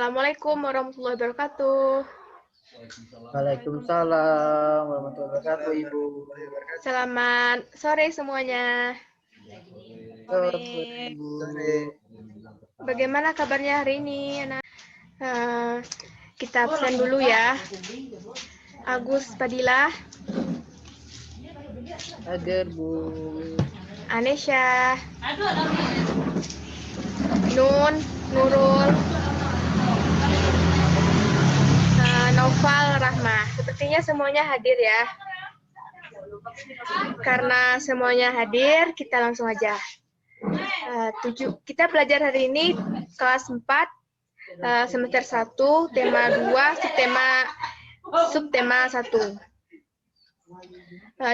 Assalamualaikum warahmatullahi wabarakatuh. Waalaikumsalam warahmatullahi wabarakatuh, Ibu. Selamat sore semuanya. Sore, Ibu. Bagaimana kabarnya hari ini, anak? Kita absen dulu ya. Agus Padilla, Hadir, Bu. Anesha, Nun, Nurul, Noval, Rahmah. Sepertinya semuanya hadir ya. Karena semuanya hadir, kita langsung aja. Kita belajar hari ini kelas 4, semester 1, tema 2, subtema 1.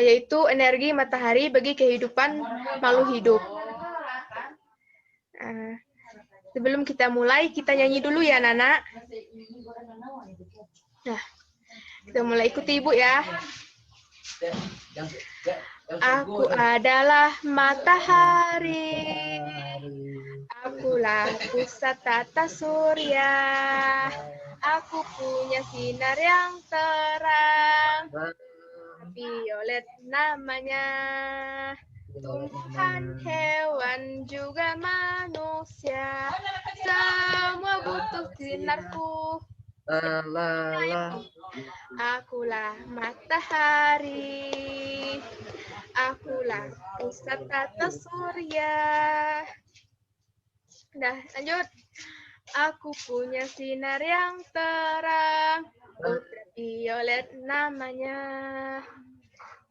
Yaitu energi matahari bagi kehidupan makhluk hidup. Sebelum kita mulai, kita nyanyi dulu ya, Nana. Nah, kita mulai, ikuti Ibu ya. Aku adalah matahari, akulah pusat tata surya, aku punya sinar yang terang, violet namanya. Tumbuhan, hewan, juga manusia, semua butuh sinarku. Akulah matahari, akulah pusat tata surya. Nah, lanjut. Aku punya sinar yang terang, ultraviolet namanya.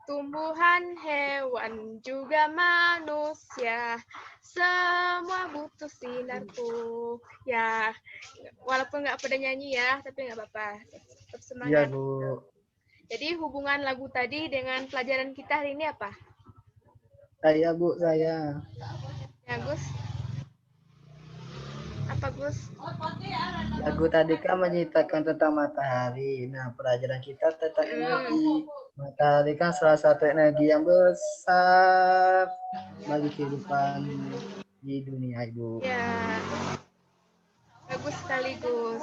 Tumbuhan, hewan, juga manusia, semua butuh sinarku. Ya, walaupun nggak pada nyanyi ya, tapi nggak apa-apa. Tetap semangat. Iya, Bu. Jadi hubungan lagu tadi dengan pelajaran kita hari ini apa? Saya, Bu, saya. Ya, Gus. Apa, Gus? Lagu tadi kan menceritakan tentang matahari. Nah, pelajaran kita tentang energi. Matahari kan salah satu energi yang besar bagi kehidupan di dunia, Ibu. Ya, bagus sekali, Gus.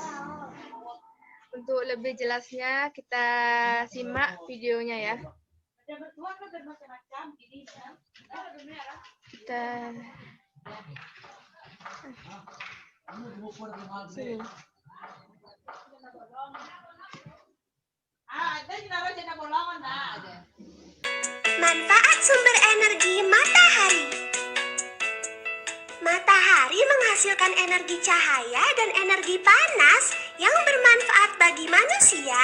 Untuk lebih jelasnya, kita simak videonya ya. Kita sini. Manfaat sumber energi matahari. Matahari menghasilkan energi cahaya dan energi panas yang bermanfaat bagi manusia,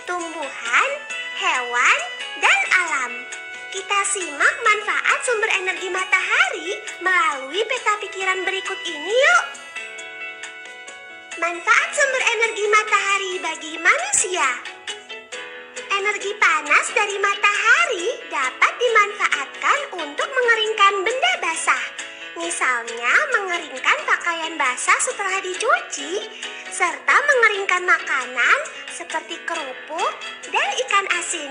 tumbuhan, hewan, dan alam. Kita simak manfaat sumber energi matahari melalui peta pikiran berikut ini yuk. Manfaat sumber energi matahari bagi manusia. Energi panas dari matahari dapat dimanfaatkan untuk mengeringkan benda basah. Misalnya mengeringkan pakaian basah setelah dicuci, serta mengeringkan makanan seperti kerupuk dan ikan asin.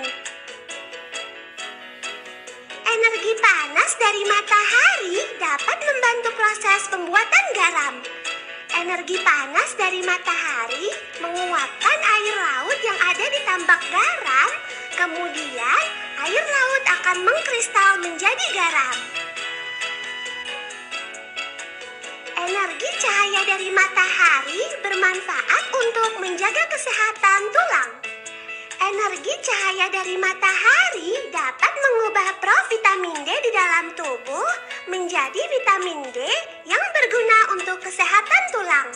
Energi panas dari matahari dapat membantu proses pembuatan garam. Energi panas dari matahari menguapkan air laut yang ada di tambak garam, kemudian air laut akan mengkristal menjadi garam. Energi cahaya dari matahari bermanfaat untuk menjaga kesehatan tulang. Energi cahaya dari matahari dapat mengubah provitamin D di dalam tubuh menjadi vitamin D yang berguna untuk kesehatan tulang.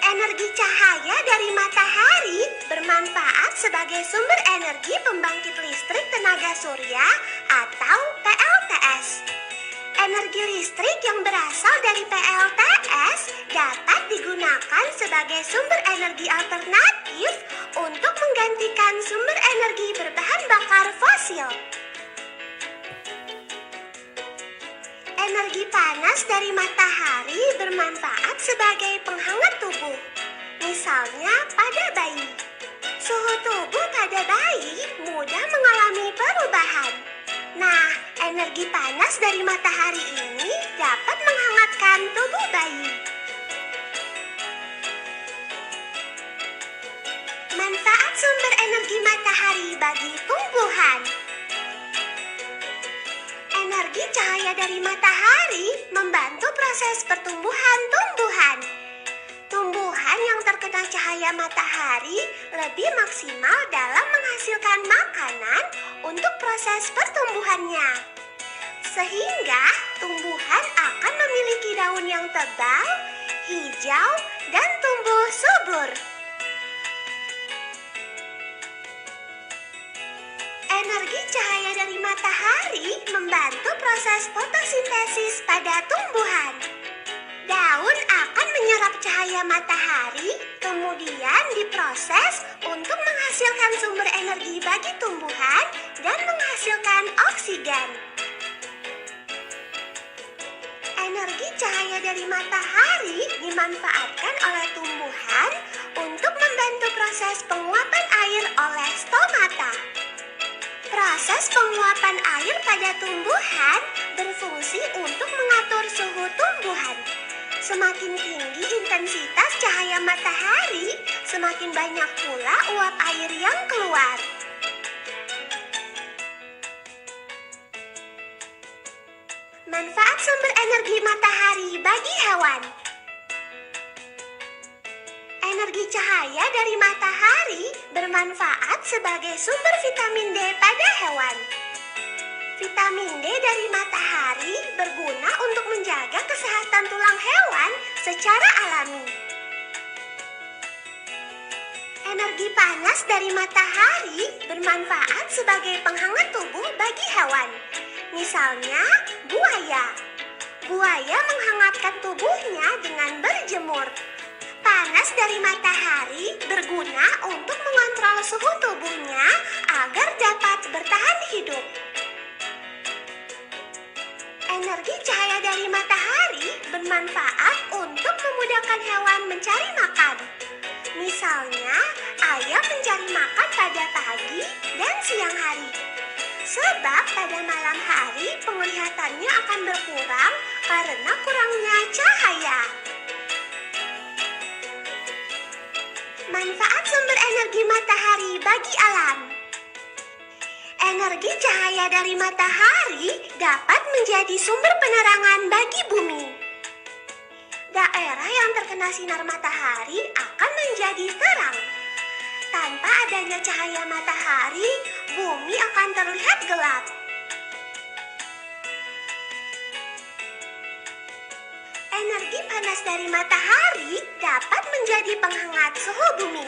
Energi cahaya dari matahari bermanfaat sebagai sumber energi pembangkit listrik tenaga surya atau PLTS. Energi listrik yang berasal dari PLTS dapat digunakan sebagai sumber energi alternatif untuk menggantikan sumber energi berbahan bakar fosil. Energi panas dari matahari bermanfaat sebagai penghangat tubuh. Misalnya pada bayi. Suhu tubuh pada bayi mudah mengalami perubahan. Nah, energi panas dari matahari ini dapat menghangatkan tubuh bayi. matahari bagi tumbuhan. Energi cahaya dari matahari membantu proses pertumbuhan tumbuhan. Tumbuhan yang terkena cahaya matahari lebih maksimal dalam menghasilkan makanan untuk proses pertumbuhannya. Sehingga tumbuhan akan memiliki daun yang tebal, hijau, dan tumbuh subur. Energi cahaya dari matahari membantu proses fotosintesis pada tumbuhan. Daun akan menyerap cahaya matahari, kemudian diproses untuk menghasilkan sumber energi bagi tumbuhan dan menghasilkan oksigen. Energi cahaya dari matahari dimanfaatkan oleh tumbuhan untuk membantu proses penguapan air oleh stomata. Proses penguapan air pada tumbuhan berfungsi untuk mengatur suhu tumbuhan. Semakin tinggi intensitas cahaya matahari, semakin banyak pula uap air yang keluar. Manfaat sumber energi matahari bagi hewan. Energi cahaya dari matahari bermanfaat sebagai sumber vitamin D pada hewan. Vitamin D dari matahari berguna untuk menjaga kesehatan tulang hewan secara alami. Energi panas dari matahari bermanfaat sebagai penghangat tubuh bagi hewan. Misalnya, buaya. Buaya menghangatkan tubuhnya dengan berjemur. Panas dari matahari berguna untuk mengontrol suhu tubuhnya agar dapat bertahan hidup. Energi cahaya dari matahari bermanfaat untuk memudahkan hewan mencari makan. Misalnya, ayam mencari makan pada pagi dan siang hari. Sebab pada malam hari penglihatannya akan berkurang karena kurangnya cahaya. Manfaat sumber energi matahari bagi alam. Energi cahaya dari matahari dapat menjadi sumber penerangan bagi bumi. Daerah yang terkena sinar matahari akan menjadi terang. Tanpa adanya cahaya matahari, bumi akan terlihat gelap. Energi panas dari matahari dapat menjadi penghangat suhu bumi.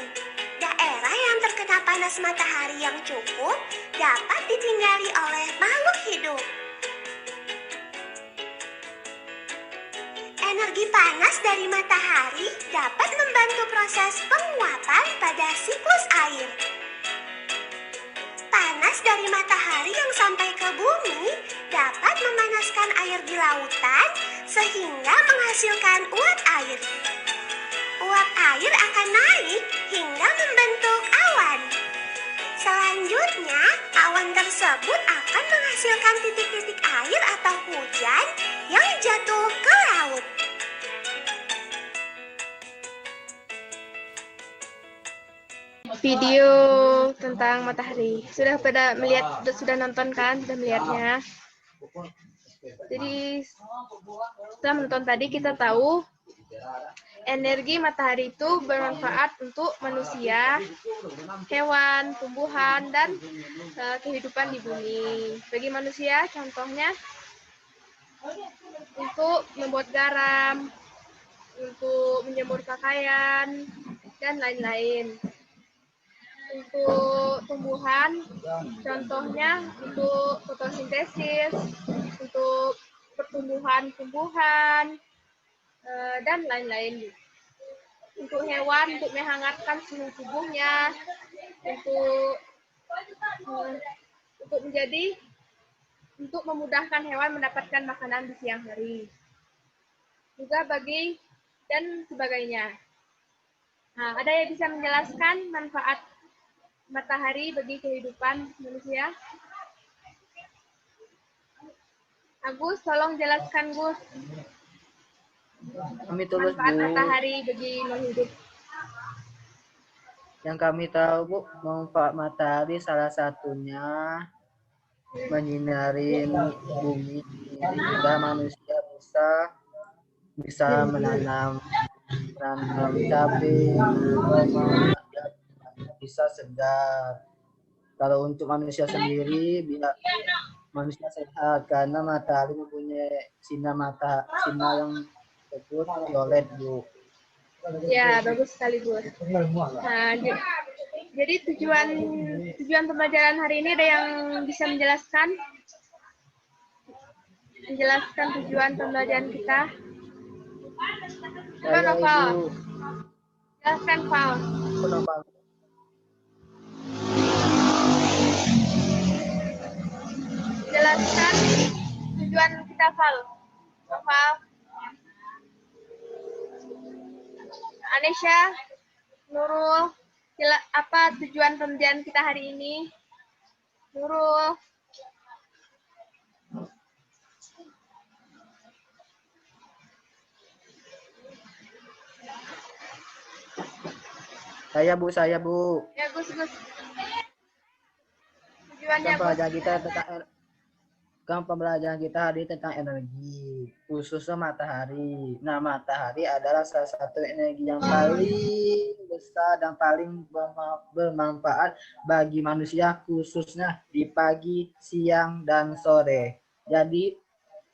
Daerah yang terkena panas matahari yang cukup dapat ditinggali oleh makhluk hidup. Energi panas dari matahari dapat membantu proses penguapan pada siklus air. Panas dari matahari yang sampai ke bumi dapat memanaskan air di lautan sehingga menghasilkan uap air. Uap air akan naik hingga membentuk awan. Selanjutnya, awan tersebut akan menghasilkan titik-titik air atau hujan yang jatuh ke laut. Video tentang matahari. Sudah pada melihat, sudah nonton kan? Sudah melihatnya. Jadi setelah menonton tadi kita tahu energi matahari itu bermanfaat untuk manusia, hewan, tumbuhan, dan kehidupan di bumi. Bagi manusia, contohnya untuk membuat garam, untuk menjemur pakaian, dan lain-lain. Untuk tumbuhan, contohnya untuk fotosintesis, untuk pertumbuhan tumbuhan, dan lain-lain. Untuk hewan, untuk menghangatkan suhu tubuhnya, untuk memudahkan hewan mendapatkan makanan di siang hari. Juga bagi dan sebagainya. Nah, ada yang bisa menjelaskan manfaat matahari bagi kehidupan manusia? Agus, tolong jelaskan, Gus. Kami tulis, Manfaat Bu. matahari bagi makhluk hidup. Yang kami tahu Bu, manfaat matahari salah satunya menyinari bumi sehingga manusia bisa menanam cabai, tomat, dan bisa segar. Kalau untuk manusia sendiri, bila manusia sehat karena matahari mempunyai sinar yang tersebut violet, Bu. Ya, bagus sekali, Gus. Nah, jadi tujuan pembelajaran hari ini ada yang bisa menjelaskan tujuan pembelajaran kita? Saya Noval. Ibu. Jelaskan, Val. Noval. Jelaskan tujuan kita, Val. Noval. Anesha, Nurul, apa tujuan pembelajaran kita hari ini? Nurul. Saya Bu. Ya, Gus. Tujuannya, Gus. Pembelajaran kita hari tentang energi, khususnya matahari. Nah, matahari adalah salah satu energi yang paling besar dan paling bermanfaat bagi manusia, khususnya di pagi, siang, dan sore. Jadi,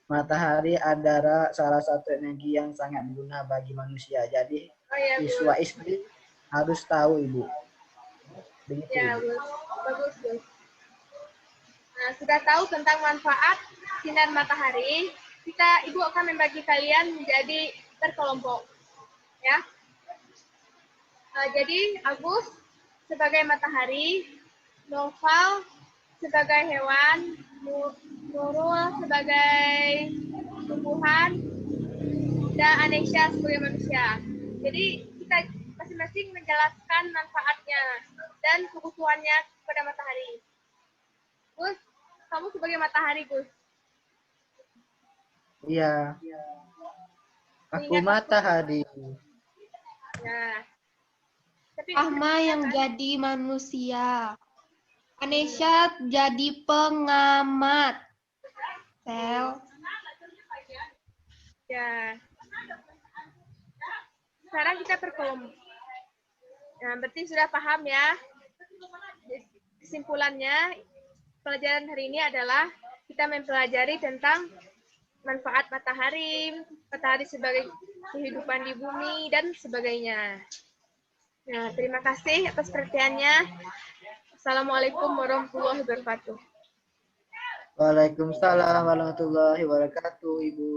matahari adalah salah satu energi yang sangat berguna bagi manusia. Jadi, siswa-siswi harus tahu, Ibu. Begitu, ya, Ibu. Bagus, Gus. Nah, sudah tahu tentang manfaat sinar matahari, Ibu akan membagi kalian menjadi berkelompok. Ya. Jadi, Agus sebagai matahari, Noval sebagai hewan, Nurul sebagai tumbuhan, dan Anesha sebagai manusia. Jadi, kita masing-masing menjelaskan manfaatnya dan kebutuhannya kepada matahari. Gus, kamu sebagai matahari, Gus. Iya. Aku matahari. Nah, Ahma yang jadi manusia. Anesha jadi pengamat. Sel. Ya. Sekarang kita berkelompok. Nah, berarti sudah paham ya. Kesimpulannya, pelajaran hari ini adalah kita mempelajari tentang manfaat matahari sebagai kehidupan di bumi, dan sebagainya. Nah, terima kasih atas perhatiannya. Assalamualaikum warahmatullahi wabarakatuh. Waalaikumsalam warahmatullahi wabarakatuh, Ibu.